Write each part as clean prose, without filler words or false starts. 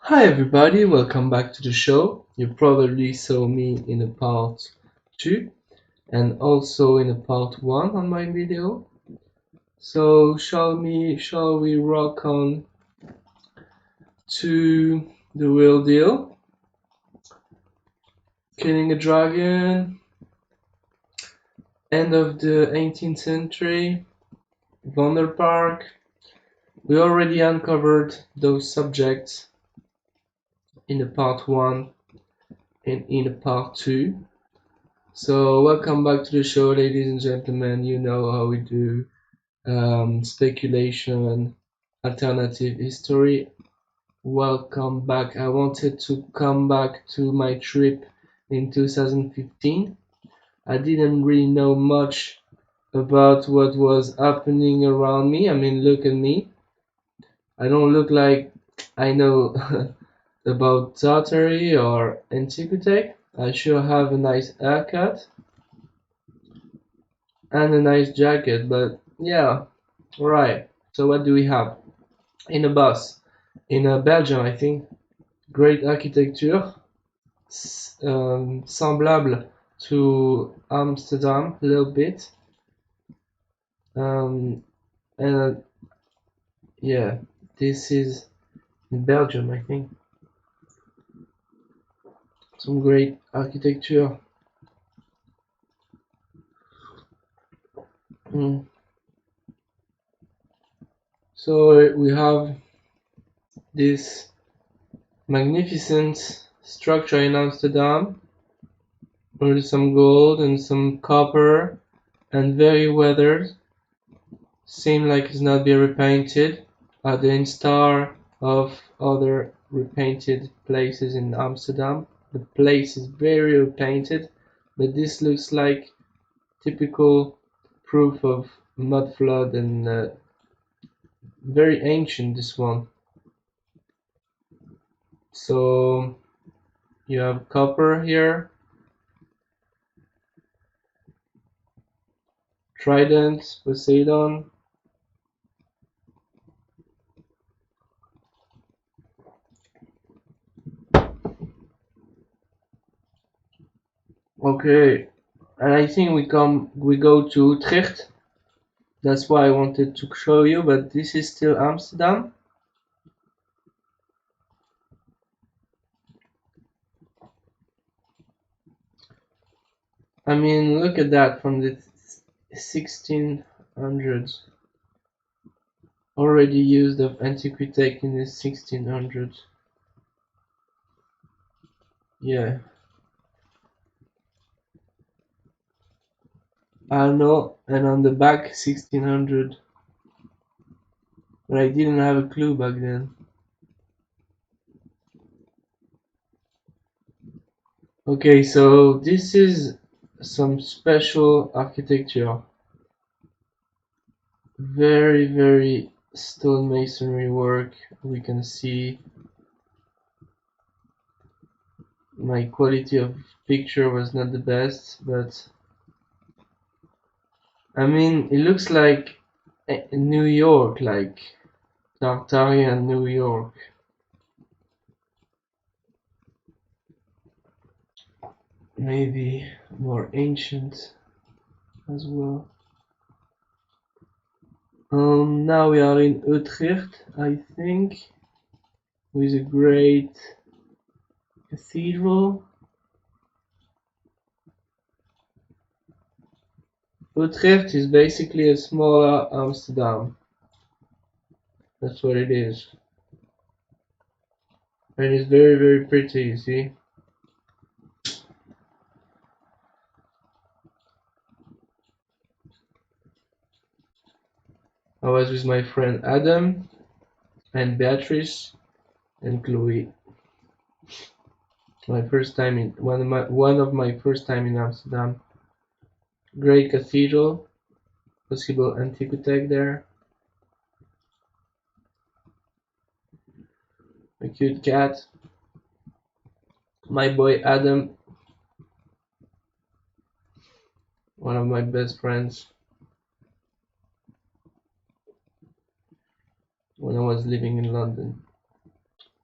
Hi everybody, welcome back to the show. You probably saw me in a part 2 and also in a part 1 on my video. So shall we rock on to the real deal? Killing a dragon, end of the 18th century, Wonder Park. We already uncovered those subjects in the part 1 and in the part 2. So welcome back to the show, ladies and gentlemen. You know how we do speculation, alternative history. Welcome back. I wanted to come back to my trip in 2015. I didn't really know much about what was happening around me. I mean, look at me. I don't look like I know about tartary or Antiquitech. I sure have a nice haircut and a nice jacket, but yeah, alright. So what do we have? In a bus, in Belgium, I think. Great architecture, semblable to Amsterdam a little bit. And yeah, this is in Belgium, I think. Some great architecture. So we have this magnificent structure in Amsterdam with some gold and some copper and very weathered. Seem like it's not be repainted at the instar of other repainted places in Amsterdam. The place is very repainted, but this looks like typical proof of Mudflood and very ancient, this one. So you have copper here, trident, Poseidon. Okay, and I think we go to Utrecht. That's why I wanted to show you, but this is still Amsterdam. I mean, look at that, from the 1600s. Already used of Antiquitech in the 1600s. Yeah. I know, and on the back 1600. But I didn't have a clue back then. Okay, so this is some special architecture. Very, very stonemasonry work. We can see my quality of picture was not the best, but I mean, it looks like New York, like Tartarian New York. Maybe more ancient as well. Now we are in Utrecht, I think, with a great cathedral. Utrecht is basically a smaller Amsterdam. That's what it is. And it's very, very pretty, you see. I was with my friend Adam and Beatrice and Chloe. My first time in one of my first time in Amsterdam. Great cathedral, possible Antiquitech there. A cute cat. My boy Adam, one of my best friends when I was living in London.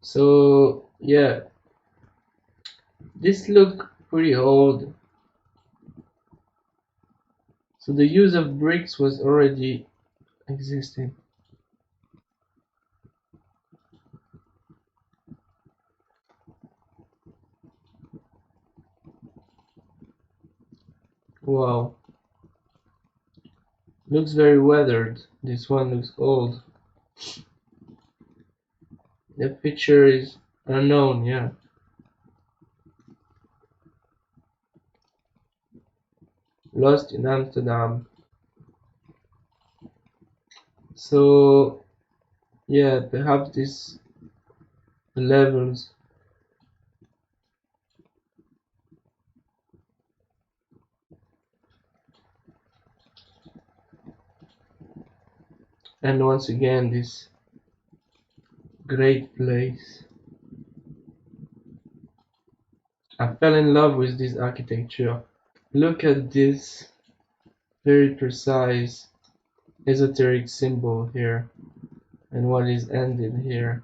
So yeah, this look pretty old. So the use of bricks was already existing. Wow, looks very weathered. This one looks old. The picture is unknown, yeah. Lost in Amsterdam. So yeah, perhaps these levels. And once again, this great place. I fell in love with this architecture. Look at this very precise esoteric symbol here and what is ended here.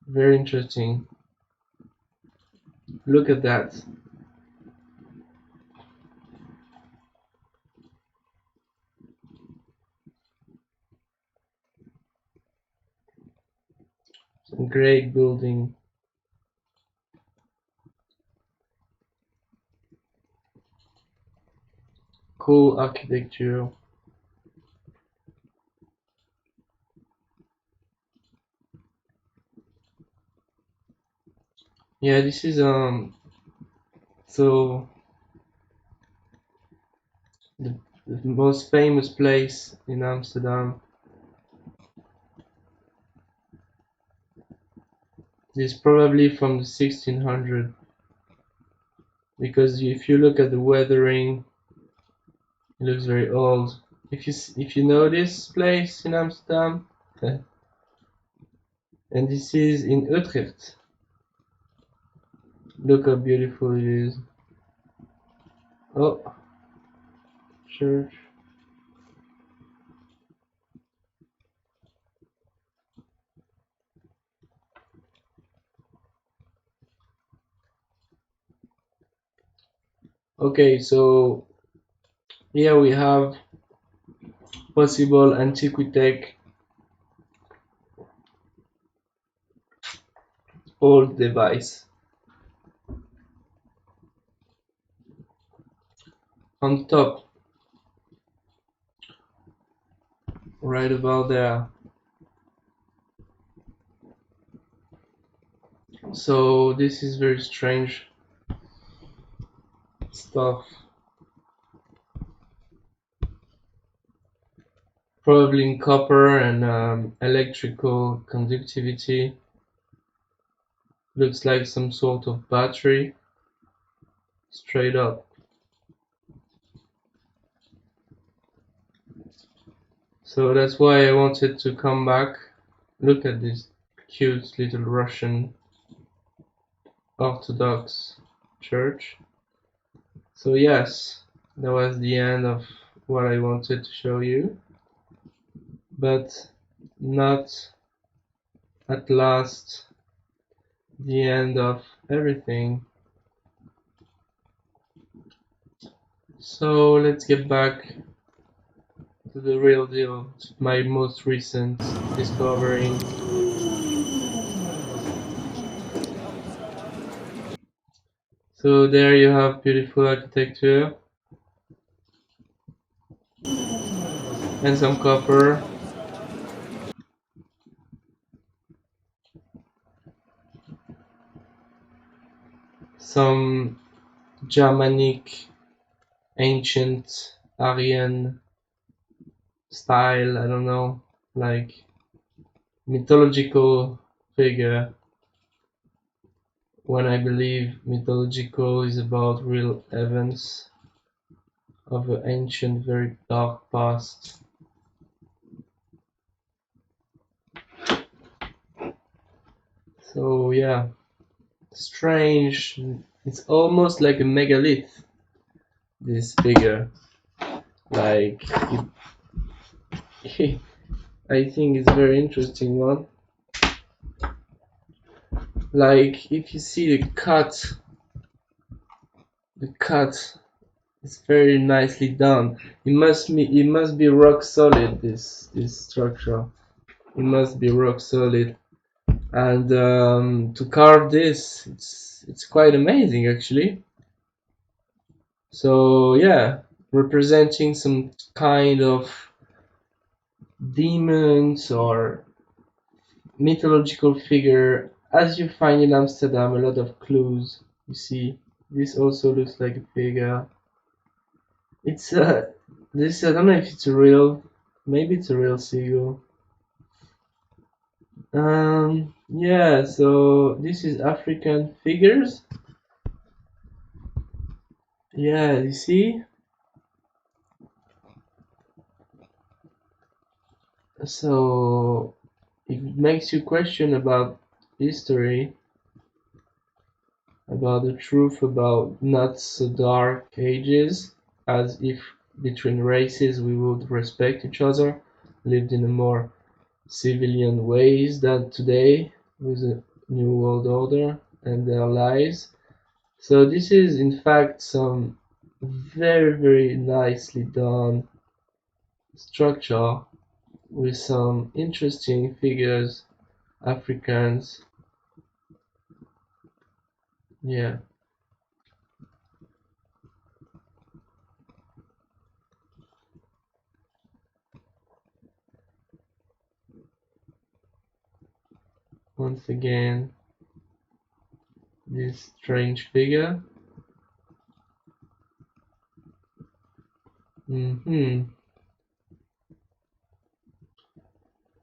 Very interesting. Look at that. Some great building. Cool architecture. Yeah, this is so the most famous place in Amsterdam. This is probably from the 1600, because if you look at the weathering, it looks very old. If you know this place in Amsterdam, and this is in Utrecht. Look how beautiful it is. Oh, church. Okay, so here we have possible Antiquitech old device. On top, right about there. So this is very strange stuff. Probably in copper and electrical conductivity. Looks like some sort of battery. Straight up. So that's why I wanted to come back. Look at this cute little Russian Orthodox church. So yes, that was the end of what I wanted to show you, but not at last the end of everything. So let's get back to the real deal, my most recent discovery. So there you have beautiful architecture and some copper. Some Germanic, ancient Aryan style, I don't know, like mythological figure, when I believe mythological is about real events of an ancient, very dark past. So yeah, strange. It's almost like a megalith, this figure. Like I think it's a very interesting one. Like if you see the cut is very nicely done. It must be rock solid, this structure. It must be rock solid. And to carve this, it's quite amazing actually. So yeah, representing some kind of demons or mythological figure, as you find in Amsterdam. A lot of clues. You see, this also looks like a figure. It's this, I don't know if it's a real, maybe it's a real seagull. Yeah, so this is African figures. Yeah, you see. So it makes you question about history, about the truth about not so dark ages, as if between races we would respect each other, lived in a more civilian ways than today with a new world order and their lives. So this is in fact some very nicely done structure with some interesting figures, Africans. Yeah. Once again, this strange figure.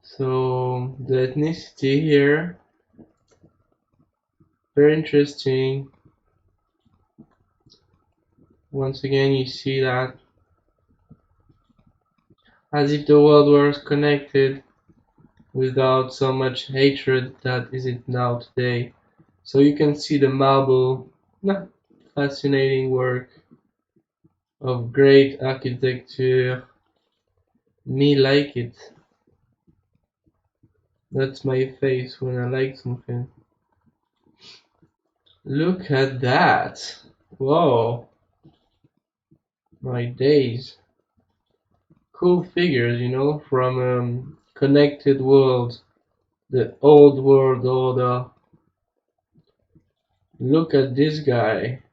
So the ethnicity here, very interesting. Once again, you see that as if the world was connected without so much hatred that is it now today. So you can see the marble, fascinating work of great architecture. Me like it. That's my face when I like something. Look at that! Whoa! My days. Cool figures, you know, from connected world, the old world order. Look at this guy.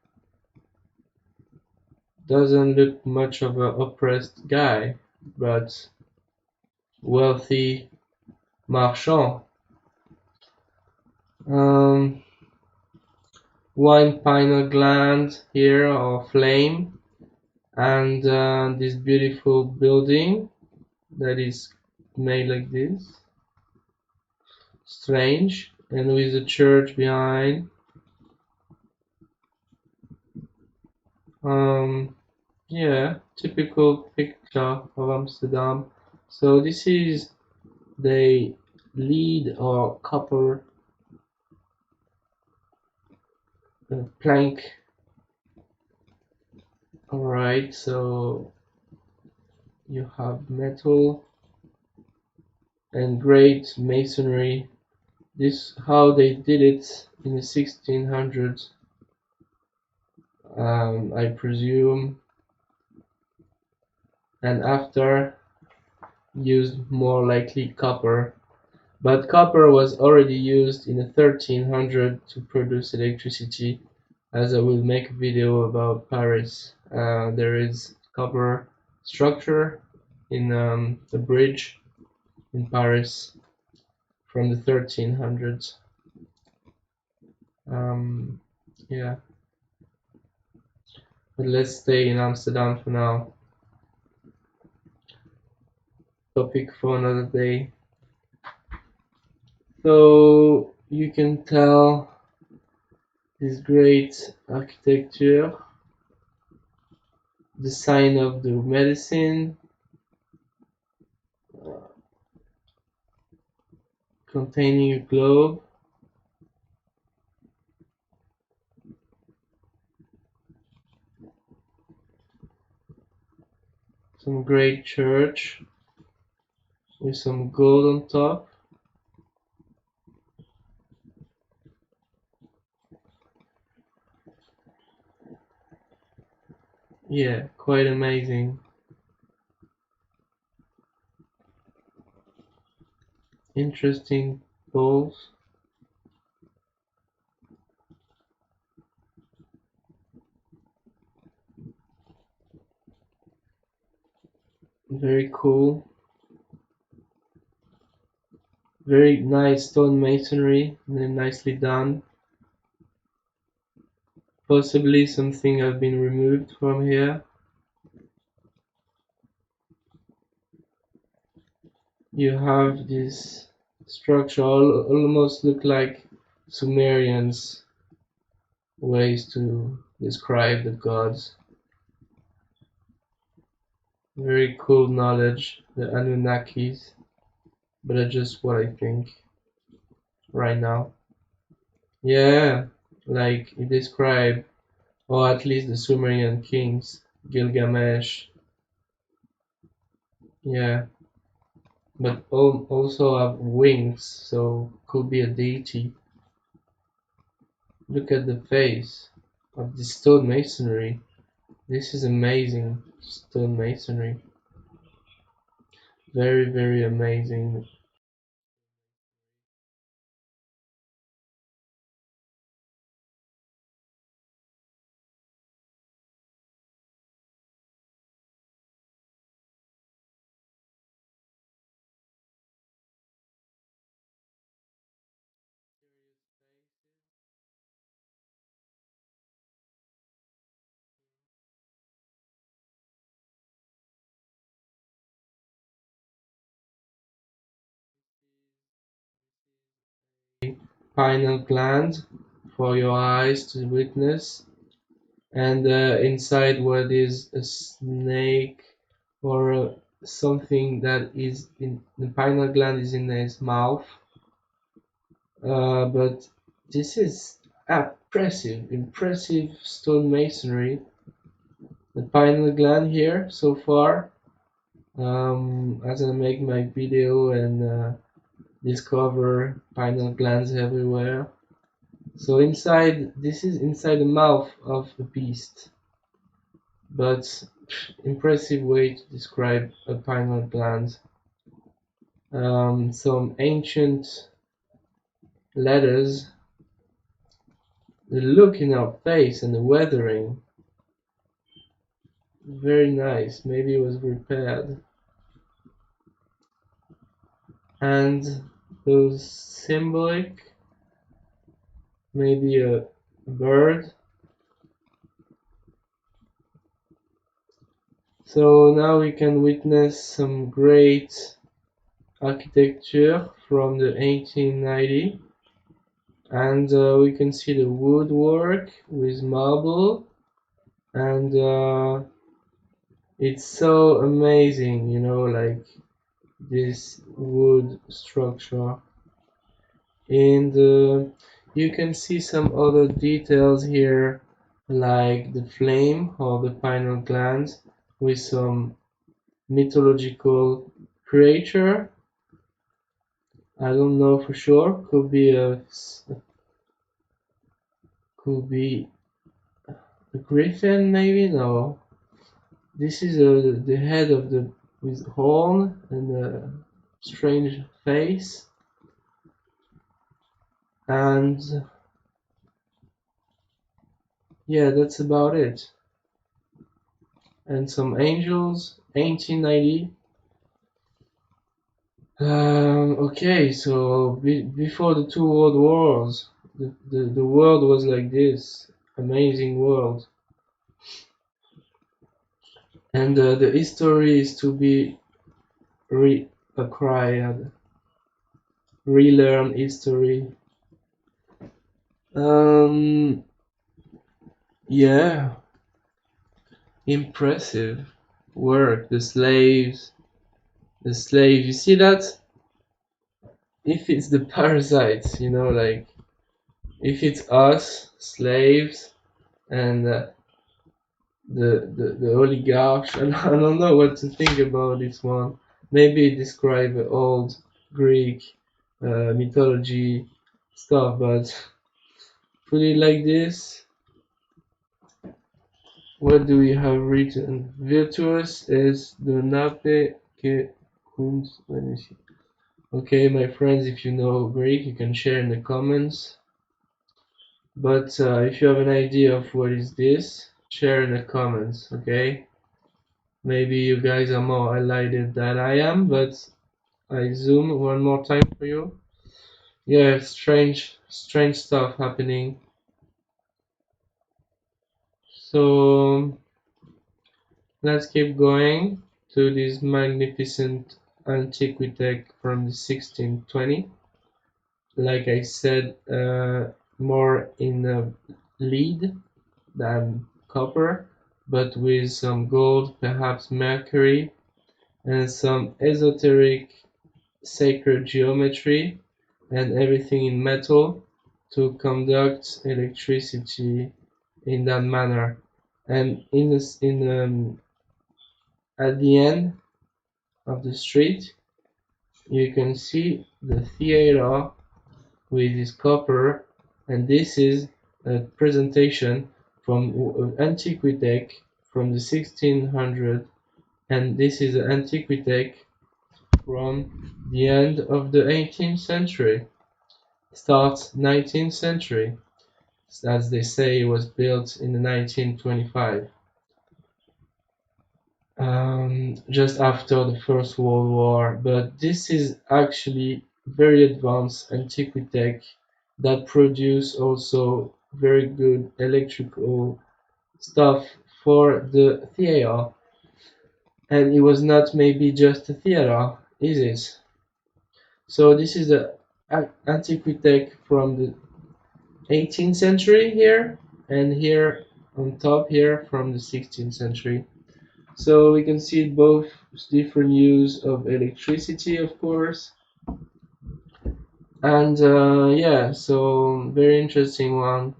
Doesn't look much of an oppressed guy, but wealthy marchand. Um, One pineal gland here, or flame, and this beautiful building that is made like this. Strange, and with a church behind. Yeah, typical picture of Amsterdam. So this is the lead or copper plank. Alright, so you have metal and great masonry. This how they did it in the 1600s, I presume, and after used more likely copper. But copper was already used in the 1300 to produce electricity, as I will make a video about Paris. There is copper structure in the bridge in Paris from the 1300s. Yeah, but let's stay in Amsterdam for now. Topic for another day. So you can tell this great architecture, the sign of the medicine, containing a globe, some great church with some gold on top, Yeah, quite amazing. Interesting balls. Very cool. Very nice stone masonry, nicely done. Possibly something have been removed from here. You have this structure almost look like Sumerians ways to describe the gods. Very cool knowledge, the Anunnakis, but that's just what I think right now. Yeah, like it described, or at least the Sumerian kings, Gilgamesh. Yeah, but also have wings, so could be a deity. Look at the face of the stone masonry. This is amazing stone masonry. Very, very amazing. Pineal gland for your eyes to witness, and inside what is a snake or something that is in the pineal gland is in his mouth. But this is impressive stone masonry. The pineal gland here so far. As I make my video and discover pineal glands everywhere. So inside, this is inside the mouth of the beast, but impressive way to describe a pineal gland. Some ancient letters, the look in our face and the weathering, very nice. Maybe it was repaired. And those symbolic, maybe a bird. So now we can witness some great architecture from the 1890, and we can see the woodwork with marble, and it's so amazing, you know, like this wood structure. And you can see some other details here, like the flame or the pineal gland with some mythological creature. I don't know for sure. Could be a griffin, maybe. No, this is the head of the with horn and a strange face, and yeah, that's about it. And some angels, 1890. Okay, so before the two world wars, the world was like this amazing world, and the history is to be reacquired, relearn history. Um, yeah, impressive work. The slave. You see that? If it's the parasites, you know, like if it's us slaves and the oligarchs, and I don't know what to think about this one. Maybe describe old Greek mythology stuff, but put it like this, What do we have written? Virtuous is the nape que kunt. Let me see. Okay, my friends, if you know Greek, you can share in the comments. But if you have an idea of what is this, share in the comments, okay? Maybe you guys are more enlightened than I am, but I zoom one more time for you. Yeah, strange stuff happening. So let's keep going to this magnificent Antiquitech from the 1620. Like I said, more in lead than copper, but with some gold, perhaps mercury, and some esoteric sacred geometry, and everything in metal to conduct electricity in that manner. And at the end of the street, you can see the theater with this copper, and this is a presentation from Antiquitech from the 1600, and this is Antiquitech from the end of the 18th century, start 19th century, as they say it was built in the 1925. Just after the First World War, but this is actually very advanced Antiquitech that produce also very good electrical stuff for the theater. And it was not maybe just a theater, is it? So this is the Antiquitech from the 18th century here, and here on top here from the 16th century. So we can see both different use of electricity, of course, and yeah, so very interesting one,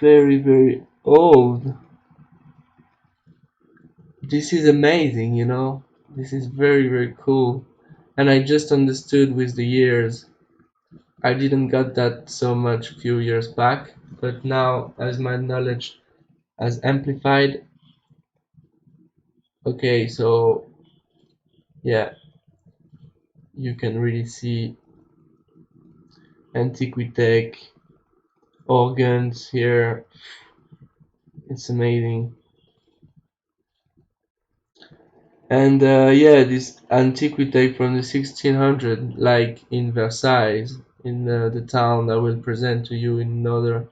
very old. This is amazing, you know. This is very cool, and I just understood with the years. I didn't got that so much a few years back, but now as my knowledge has amplified. Okay, so yeah, you can really see Antiquitech organs here. It's amazing. And yeah, this Antiquitech from the 1600, like in Versailles, in the town I will present to you in other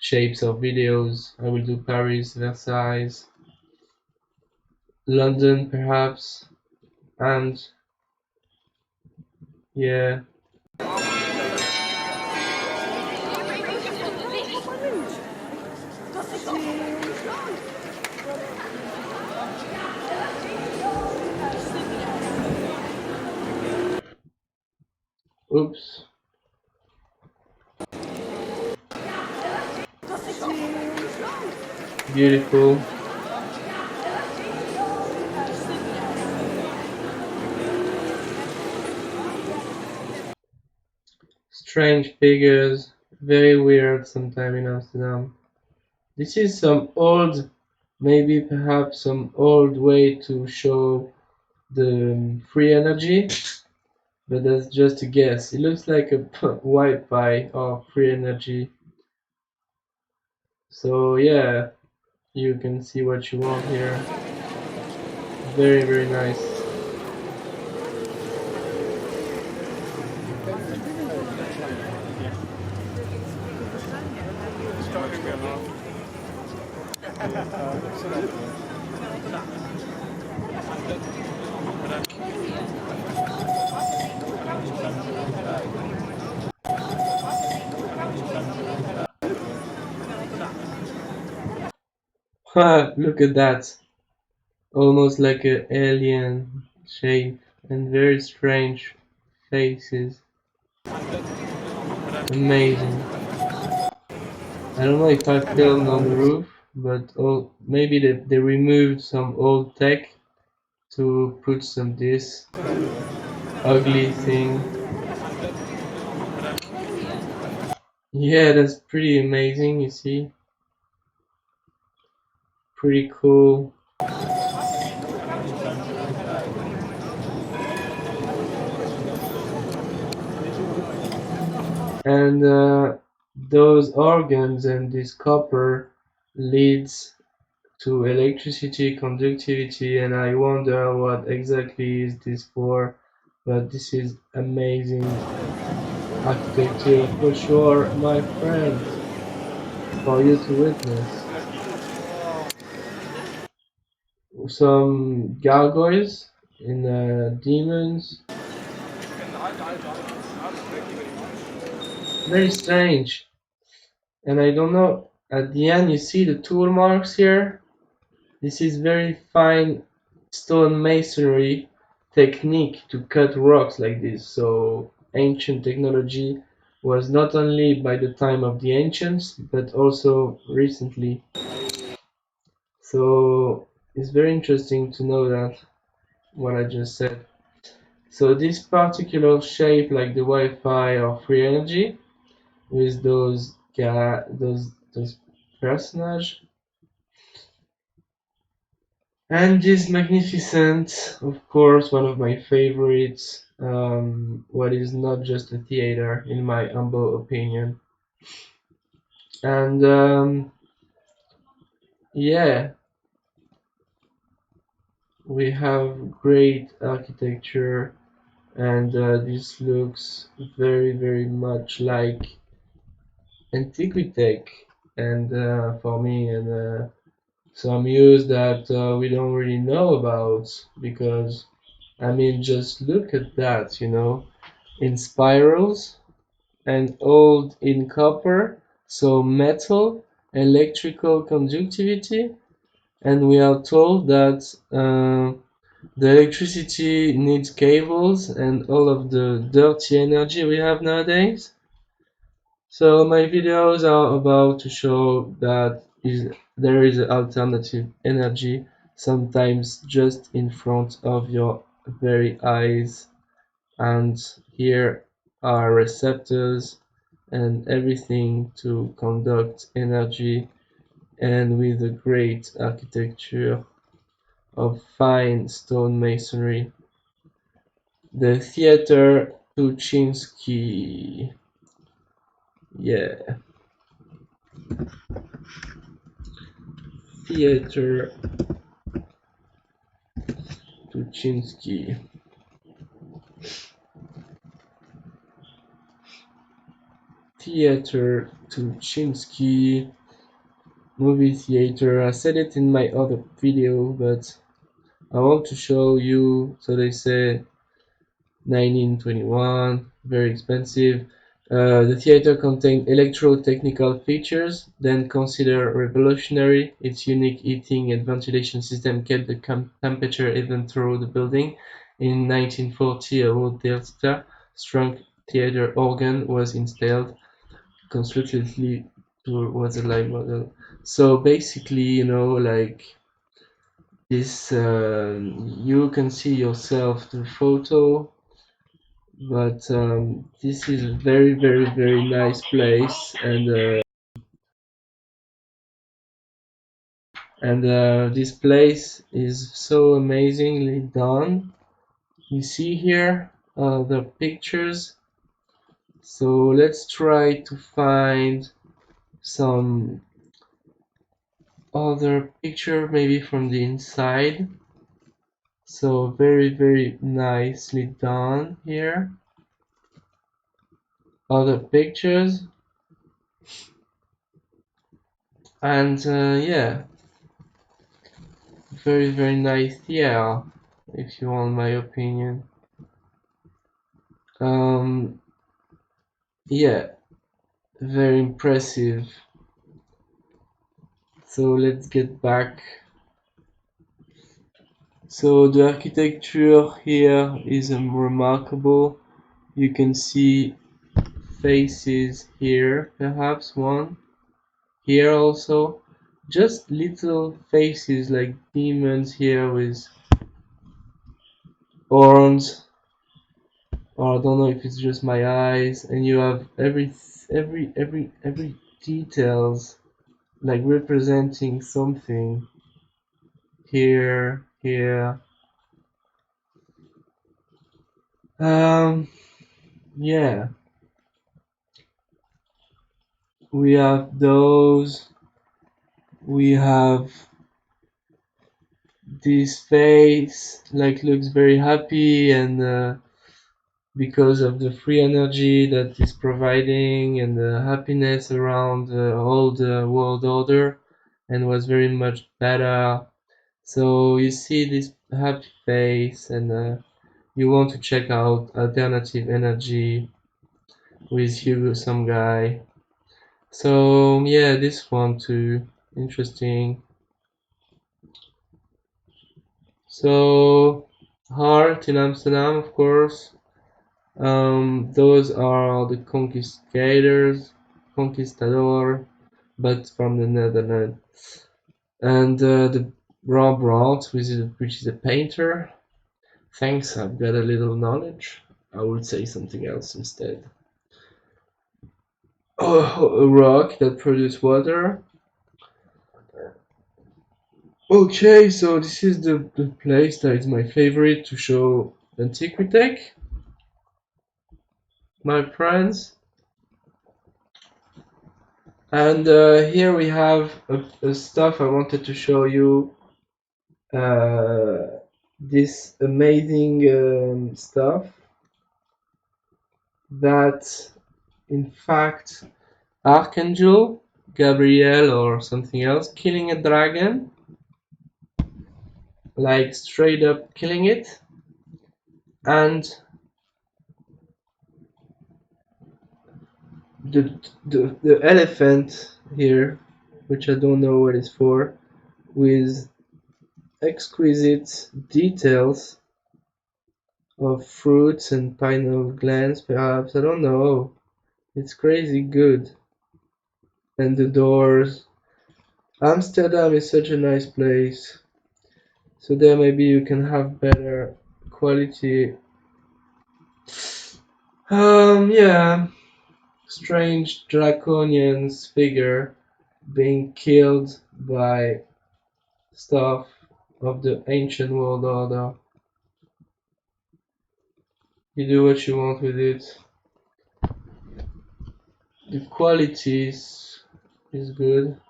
shapes of videos. I will do Paris, Versailles, London perhaps, and yeah. Oops. Beautiful. Strange figures, very weird sometime in Amsterdam. This is some old, maybe perhaps some old way to show the free energy, but that's just a guess. It looks like a Wi-Fi or free energy. So yeah, you can see what you want here. Very nice. Look at that. Almost like an alien shape and very strange faces. Amazing. I don't know if I filmed on the roof, but maybe they removed some old tech to put some this ugly thing. Yeah, that's pretty amazing, you see. pretty cool. And those organs and this copper leads to electricity, conductivity, and I wonder what exactly is this for, but this is amazing architecture for sure, my friends, for you to witness. Some gargoyles in demons. Very strange. And I don't know, at the end you see the tool marks here. This is very fine stone masonry technique to cut rocks like this. So ancient technology was not only by the time of the ancients, but also recently. So it's very interesting to know that what I just said. So this particular shape, like the Wi-Fi or free energy, with those personage, and this magnificent, of course, one of my favorites. What is not just a theater, in my humble opinion, and yeah, we have great architecture, and this looks very much like Antiquitech, and for me, and some use that we don't really know about, because I mean, just look at that, in spirals and old in copper, so metal, electrical conductivity, and we are told that the electricity needs cables and all of the dirty energy we have nowadays. So my videos are about to show that there is an alternative energy, sometimes just in front of your very eyes. And here are receptors and everything to conduct energy, and with a great architecture of fine stone masonry. The Theater Tuchinski. Yeah. Theater Tuchinski. Theater Tuchinski movie theater. I said it in my other video, but I want to show you. So they say 1921, very expensive. The theater contained electro-technical features, then considered revolutionary. Its unique heating and ventilation system kept the temperature even through the building. In 1940, a wood delta strong theater organ was installed, constructively towards a live model. So basically, like this, you can see yourself the photo, but this is a very nice place, and this place is so amazingly done. You see here the pictures, so let's try to find some other picture, maybe from the inside. So very nicely done here. Other pictures, and yeah, very nice, yeah, if you want my opinion. Yeah, very impressive. So let's get back. So the architecture here is remarkable. You can see faces here, perhaps one here also, just little faces like demons here with horns, or I don't know if it's just my eyes, and you have every details like representing something. here. Yeah, we have those. We have this face, like looks very happy, and because of the free energy that is providing and the happiness around all the world order, and was very much better. So you see this happy face, and you want to check out alternative energy with Hugo Someguy. So yeah, this one too, interesting. So heart in Amsterdam, of course. Those are the conquistador, but from the Netherlands. And the Rembrandt, which is a painter. Thanks, I've got a little knowledge. I would say something else instead. Oh, a rock that produces water. Okay, so this is the place that is my favorite to show Antiquitech, my friends. And here we have a stuff I wanted to show you. This amazing stuff that, in fact, Archangel Gabriel or something else killing a dragon, like straight up killing it, and the elephant here, which I don't know what it's for, with exquisite details of fruits and pineal glands, perhaps, I don't know. It's crazy good. And the doors. Amsterdam is such a nice place. So there maybe you can have better quality. Yeah. Strange draconian figure being killed by stuff of the ancient world order. You do what you want with it. The quality is good.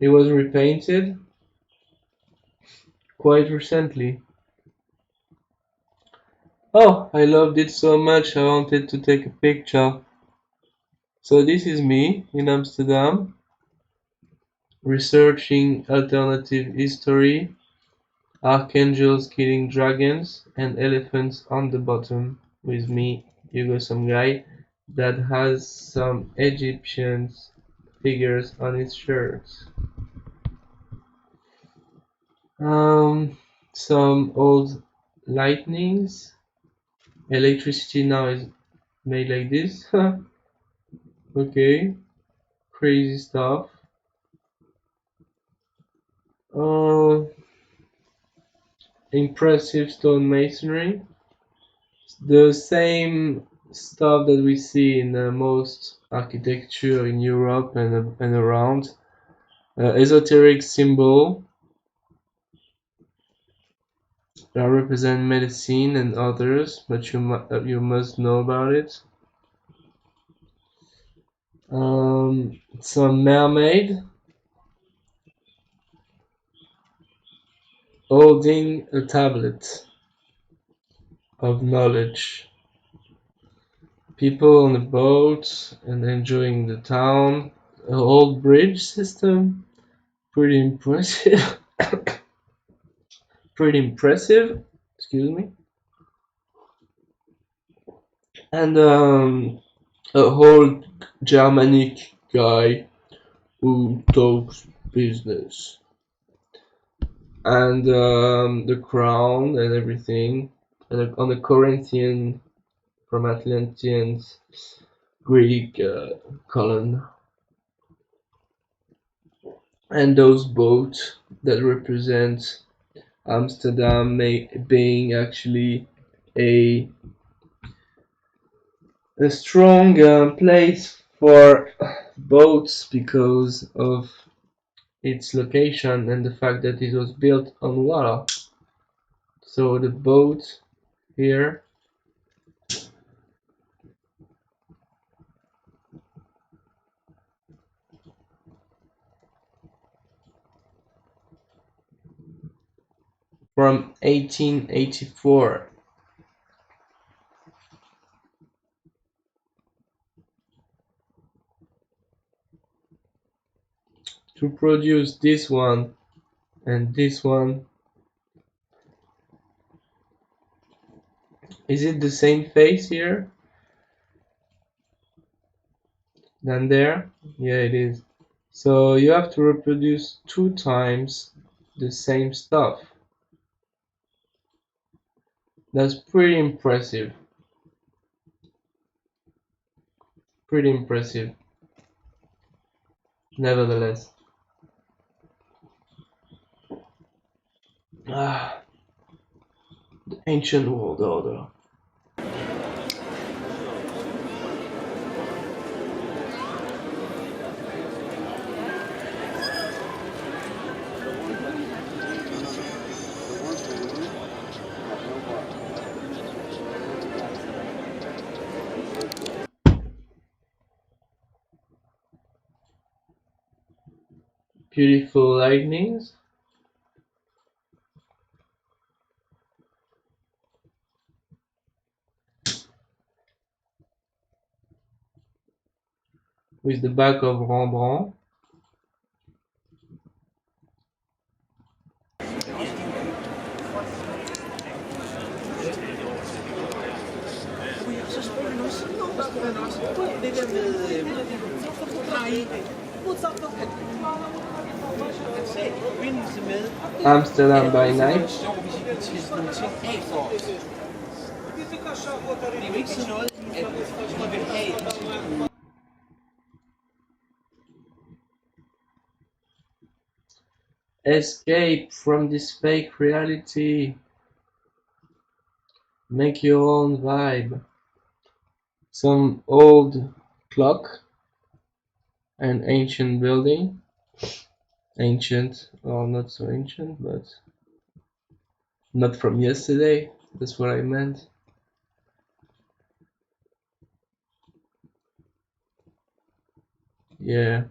It was repainted quite recently. Oh, I loved it so much I wanted to take a picture. So this is me in Amsterdam, researching alternative history, archangels killing dragons, and elephants on the bottom with me, Hugo Someguy, that has some Egyptian figures on his shirt. Some old lightnings. Electricity now is made like this. Okay, crazy stuff. Uh, Impressive stone masonry. The same stuff that we see in most architecture in Europe and around. Esoteric symbol that represent medicine and others, but you must know about it. Some mermaid holding a tablet of knowledge. People on a boat and enjoying the town. An old bridge system. Pretty impressive. Pretty impressive. Excuse me. And a whole Germanic guy who talks business. And the crown and everything. And on the Corinthian from Atlanteans Greek colon. And those boats that represent Amsterdam being actually a strong place for boats because of its location and the fact that it was built on water. So the boat here from 1884. To produce this one and this one, is it the same face here than there? Yeah, it is. So you have to reproduce 2 times the same stuff. That's pretty impressive. Pretty impressive. Nevertheless. The ancient world order. Beautiful lightnings. With the back of Rembrandt. Amsterdam by night. Escape from this fake reality. Make your own vibe. Some old clock. An ancient building. Ancient, well, not so ancient, but not from yesterday. That's what I meant. Yeah.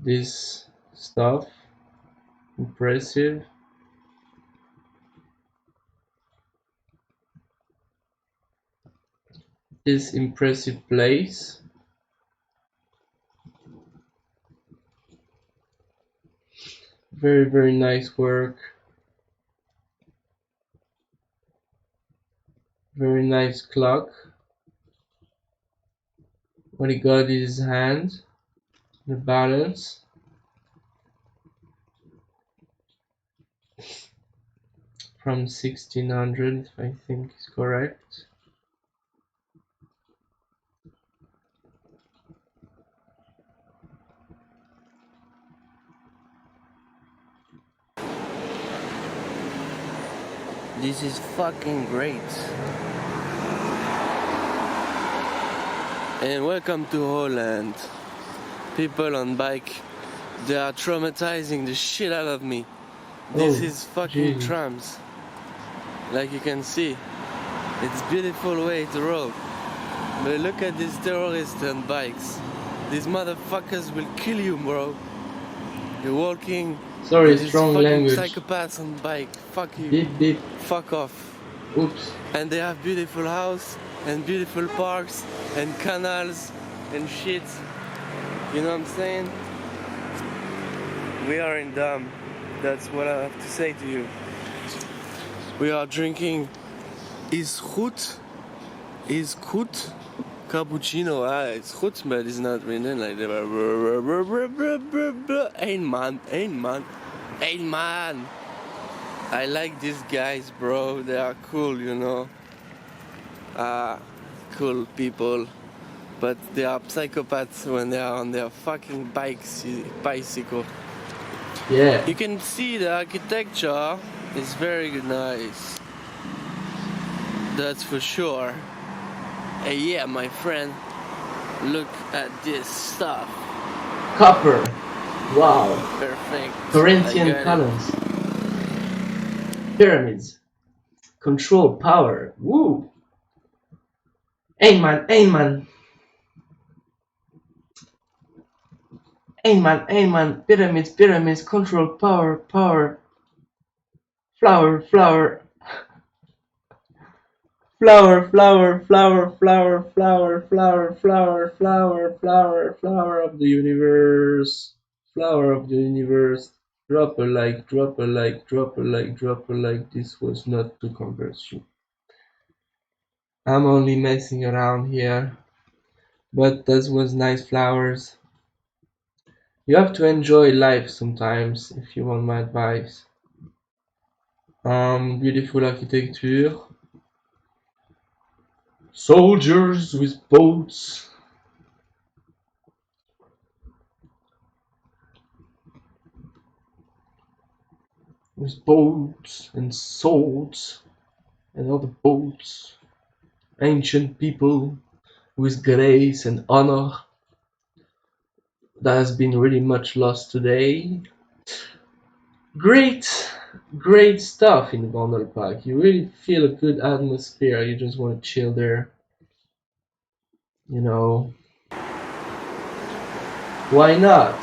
This stuff. Impressive. This impressive place. Very, very nice work. Very nice clock. What he got in his hand. The balance. From 1600, I think is correct. This is fucking great. And welcome to Holland. People on bike, they are traumatizing the shit out of me. This is fucking Jesus. trams. Like you can see, it's beautiful way to roll. But look at these terrorists on bikes. These motherfuckers will kill you, bro. You're walking. Sorry, these strong fucking language. Psychopaths on bike. Fuck you. Beep beep. Fuck off. Oops. And they have beautiful house and beautiful parks and canals and shit. You know what I'm saying? We are in Dam. That's what I have to say to you. We are drinking is goed cappuccino. It's goed, but it's not written like that. Ein man. I like these guys, bro. They are cool, you know. Cool people. But they are psychopaths when they are on their fucking bicycle. Yeah. You can see the architecture is very nice. That's for sure. Yeah, my friend. Look at this stuff. Copper. Wow. Perfect. I Corinthian got it. columns. Pyramids. Control power. Woo. Amen. Amen. Amen. Amen. Pyramids. Pyramids. Control power. Power. Flower. Flower. Flower, flower, flower, flower, flower, flower, flower, flower, flower, flower of the universe. Flower of the universe. Drop a like, drop a like, drop a like, drop a like. This was not to convert you. I'm only messing around here. But that was nice flowers. You have to enjoy life sometimes, if you want my advice. Beautiful architecture. Soldiers with boats. With boats and swords and other boats. Ancient people with grace and honor that has been really much lost today. Great, great stuff in the Gondel Park. You really feel a good atmosphere. You just want to chill there. You know, why not?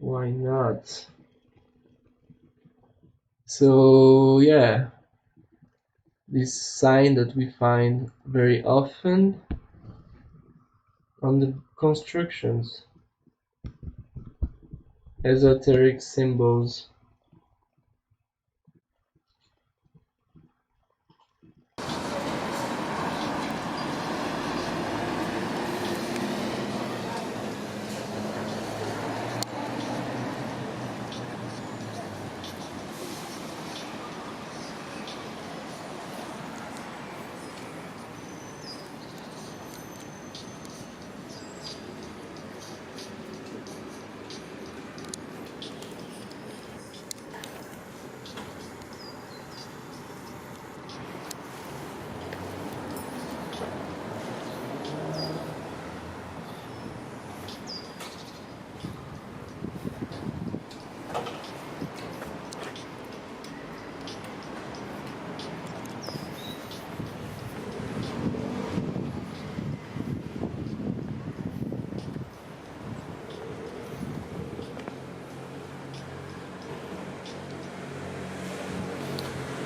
Why not? So, yeah, this sign that we find very often on the constructions. Esoteric symbols.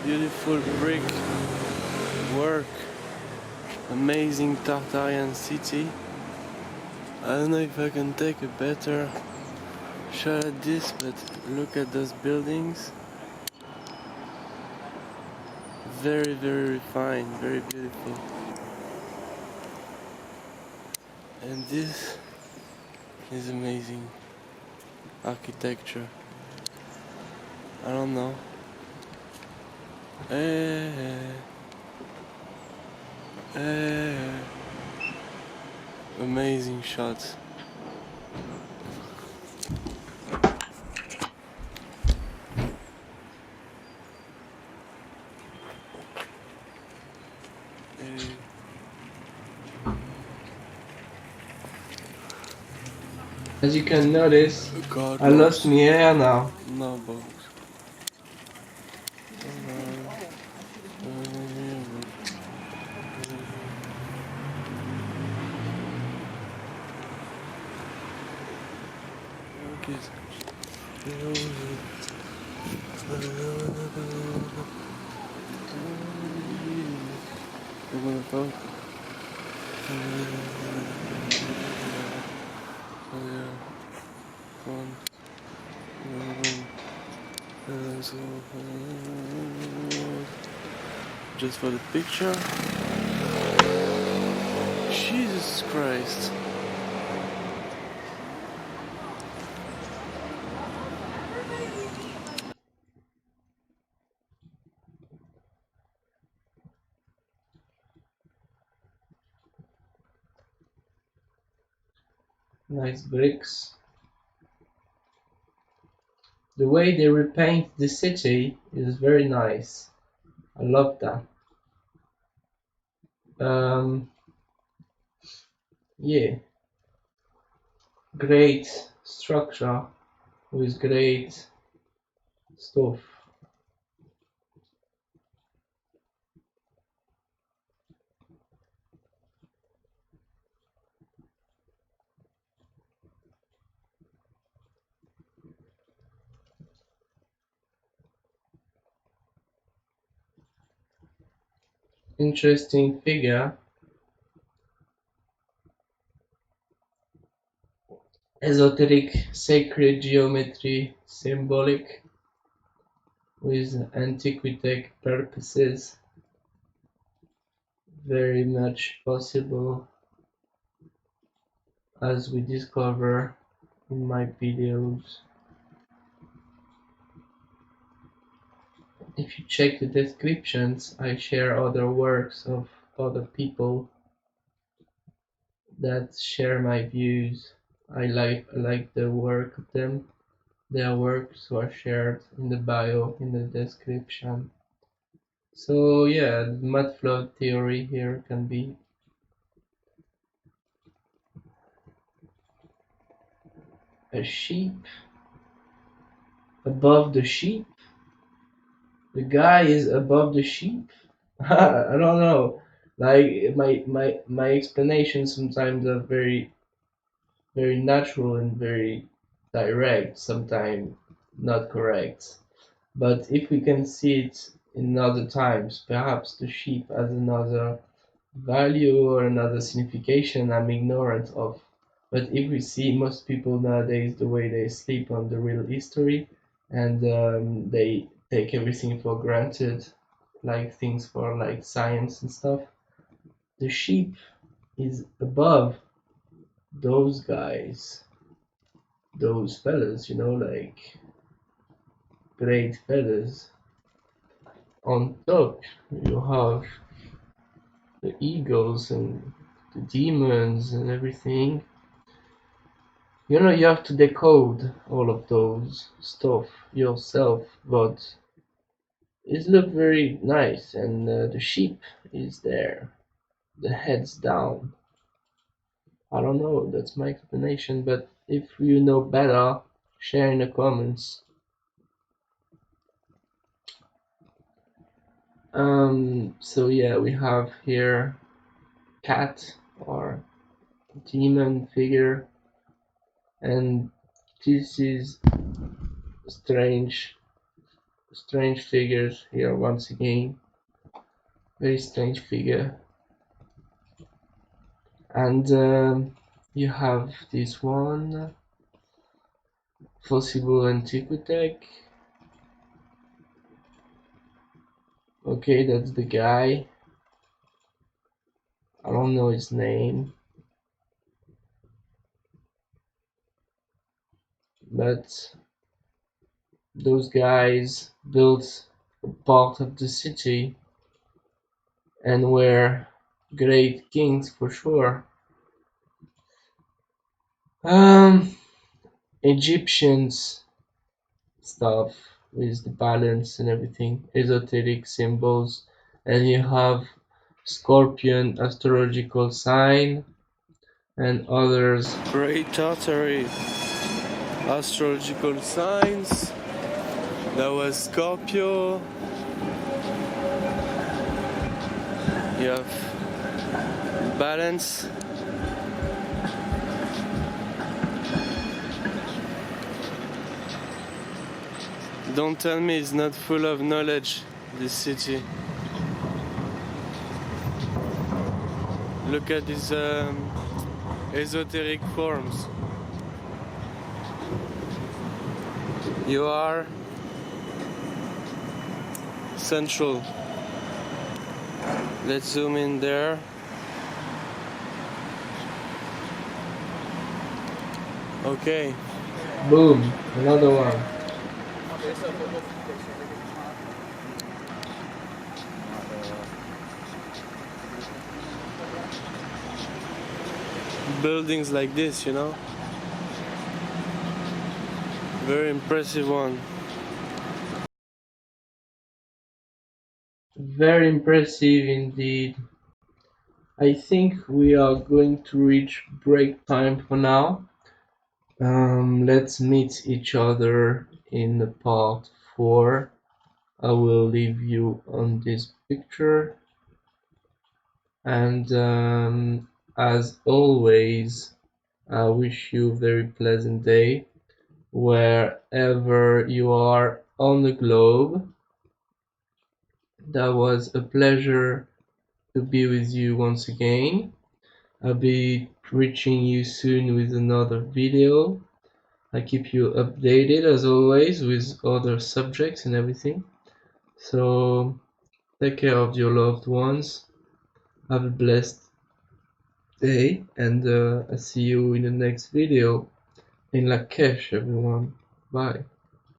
Beautiful brick work. Amazing Tartarian city. I don't know if I can take a better shot at this, but look at those buildings. Very, very refined, very beautiful. And this is amazing architecture. I don't know. Amazing shots. As you can notice, God I lost my hair now. No box. Just for the picture. Jesus Christ. Nice bricks. The way they repaint the city is very nice. I love that. Yeah, great structure with great stuff. Interesting figure. Esoteric sacred geometry symbolic with Antiquitech purposes. Very much possible, as we discover in my videos. If you check the descriptions, I share other works of other people that share my views. I like the work of them. Their works are shared in the bio, in the description. So yeah, the Mudflood theory here can be a sheep above the sheep. The guy is above the sheep. I don't know. Like my explanations sometimes are very natural and very direct, sometimes not correct. But if we can see it in other times, perhaps the sheep has another value or another signification I'm ignorant of. But if we see most people nowadays the way they sleep on the real history and they take everything for granted, like things for like science and stuff, the sheep is above those guys, those fellas, like great fellas. On top, you have the eagles and the demons and everything. You have to decode all of those stuff yourself, but it look very nice, and the sheep is there, the head's down. I don't know, that's my explanation, but if you know better, share in the comments. So yeah, we have here cat or demon figure, and this is strange figures here once again. Very strange figure. And you have this one, possible Antiquitech. Okay, that's the guy. I don't know his name, but those guys built a part of the city and were great kings for sure. Egyptians stuff with the balance and everything, esoteric symbols, and you have Scorpion astrological sign and others. Great tartary. Astrological signs. That was Scorpio. You have balance. Don't tell me it's not full of knowledge, this city. Look at these esoteric forms. You are central. Let's zoom in there. Okay. Boom, another one. Buildings like this, Very impressive one. Very impressive indeed. I think we are going to reach break time for now. Let's meet each other in the part 4. I will leave you on this picture. And as always, I wish you a very pleasant day wherever you are on the globe. That was a pleasure to be with you once again. I'll be reaching you soon with another video. I keep you updated as always with other subjects and everything. So take care of your loved ones. Have a blessed day, and I'll see you in the next video in Lakesh, everyone. Bye.